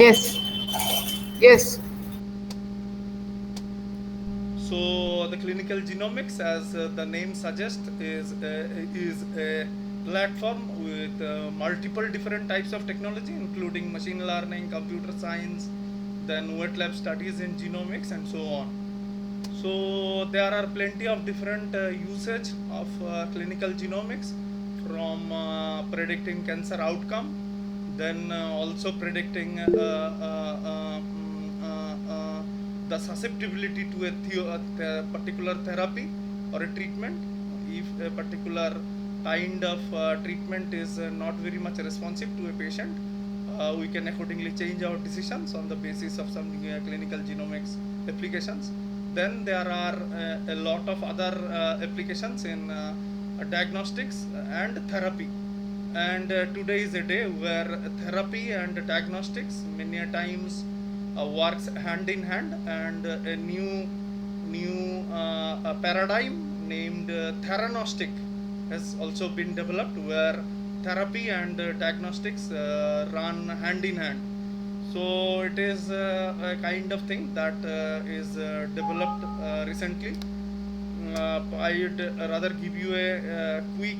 Yes, yes, So the clinical genomics, as the name suggests, is a platform with multiple different types of technology, including machine learning, computer science, then wet lab studies in genomics, and so on. So there are plenty of different usage of clinical genomics, from predicting cancer outcome, then also predicting the susceptibility to a particular therapy or a treatment. If a particular kind of treatment is not very much responsive to a patient, we can accordingly change our decisions on the basis of some clinical genomics applications. Then there are a lot of other applications in diagnostics and therapy. And today is a day where therapy and diagnostics many a times works hand in hand, and a new paradigm named theranostic has also been developed, where therapy and diagnostics run hand in hand. So it is a kind of thing that is developed recently. I would rather give you a quick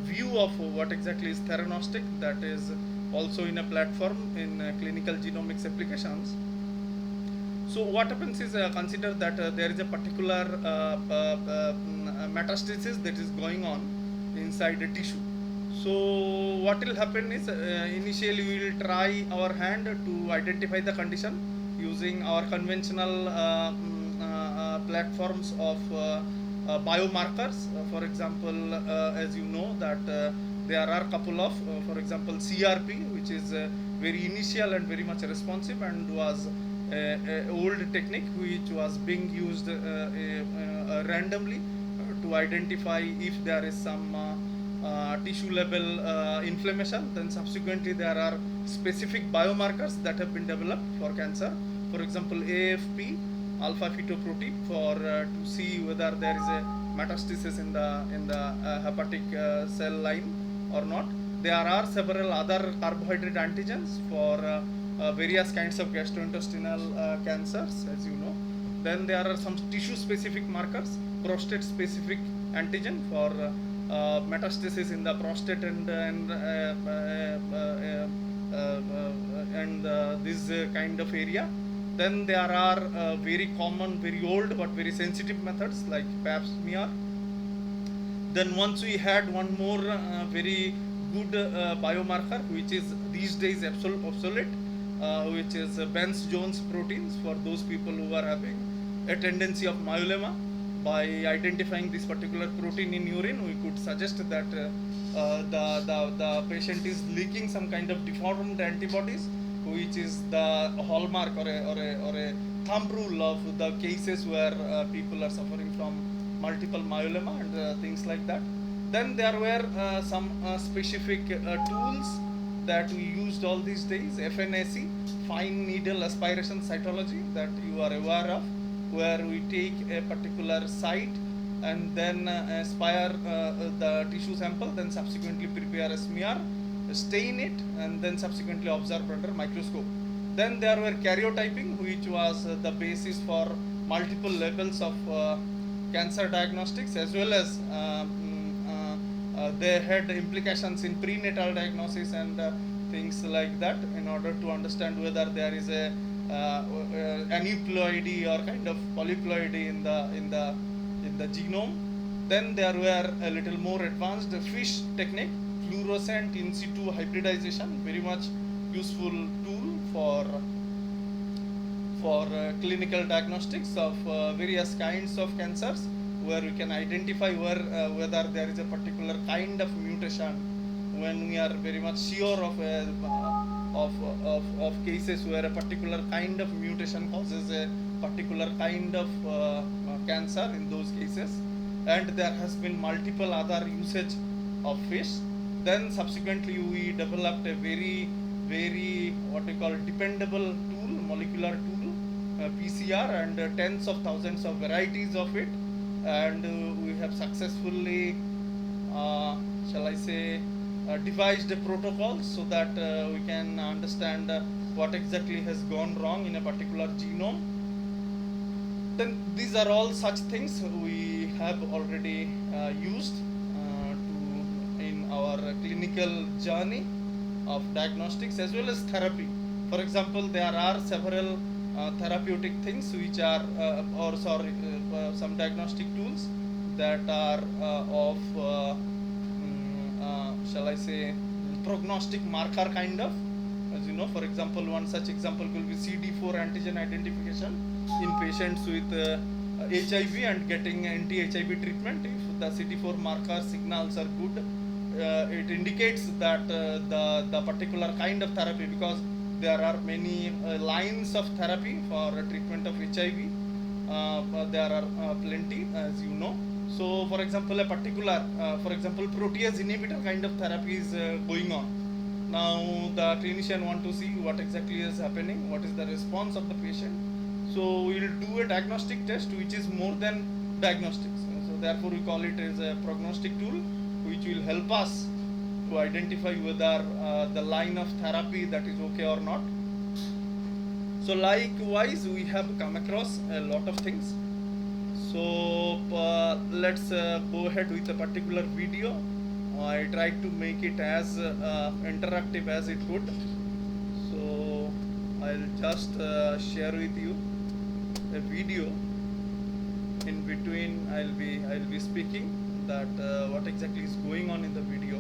view of what exactly is theranostic, that is also in a platform in clinical genomics applications. So what happens is, consider that there is a particular metastasis that is going on inside a tissue. So what will happen is, initially we will try our hand to identify the condition using our conventional platforms of biomarkers. For example, as you know that there are a couple of, for example, CRP, which is very initial and very much responsive, and was a old technique which was being used randomly to identify if there is some tissue level inflammation. Then subsequently there are specific biomarkers that have been developed for cancer. For example, AFP, alpha fetoprotein, for to see whether there is a metastasis in the hepatic cell line or not. There are several other carbohydrate antigens for various kinds of gastrointestinal cancers, as you know. Then there are some tissue specific markers, prostate specific antigen for metastasis in the prostate, and this kind of area. Then there are very common, very old but very sensitive methods like pap smear. Then once we had one more very good biomarker, which is these days obsolete, which is Benz Jones proteins, for those people who are having a tendency of myeloma. By identifying this particular protein in urine, we could suggest that the patient is leaking some kind of deformed antibodies, which is the hallmark, or a thumb rule of the cases where people are suffering from multiple myeloma and things like that. Then there were some specific tools that we used all these days: FNAC, fine needle aspiration cytology, that you are aware of, where we take a particular site and then aspire the tissue sample, then subsequently prepare a smear, stain it, and then subsequently observe under microscope. Then there were karyotyping, which was the basis for multiple levels of cancer diagnostics, as well as they had implications in prenatal diagnosis and things like that, in order to understand whether there is a aneuploidy or kind of polyploidy in the genome. Then there were a little more advanced FISH technique, fluorescent in situ hybridization, very much useful tool for clinical diagnostics of various kinds of cancers, where we can identify whether there is a particular kind of mutation, when we are very much sure of cases where a particular kind of mutation causes a particular kind of cancer in those cases. And there has been multiple other usage of fish. Then subsequently we developed a very what we call dependable tool, molecular tool, PCR, and tens of thousands of varieties of it. And we have successfully, shall I say, devised a protocol so that we can understand what exactly has gone wrong in a particular genome. Then these are all such things we have already used in our clinical journey of diagnostics as well as therapy. For example, there are several therapeutic things which are or sorry some diagnostic tools that are of shall I say prognostic marker kind of. As you know, for example, one such example will be CD4 antigen identification in patients with HIV and getting anti-HIV treatment. If the CD4 marker signals are good, it indicates that the particular kind of therapy, because there are many lines of therapy for treatment of HIV. There are plenty, as you know. So, for example, a particular, for example, protease inhibitor kind of therapy is going on. Now, the clinician want to see what exactly is happening, what is the response of the patient. So, we will do a diagnostic test which is more than diagnostics. So, therefore, we call it as a prognostic tool which will help us to identify whether the line of therapy that is okay or not. So likewise we have come across a lot of things. So let's go ahead with a particular video. I tried to make it as interactive as it could. So I'll just share with you a video. In between I'll be speaking that what exactly is going on in the video.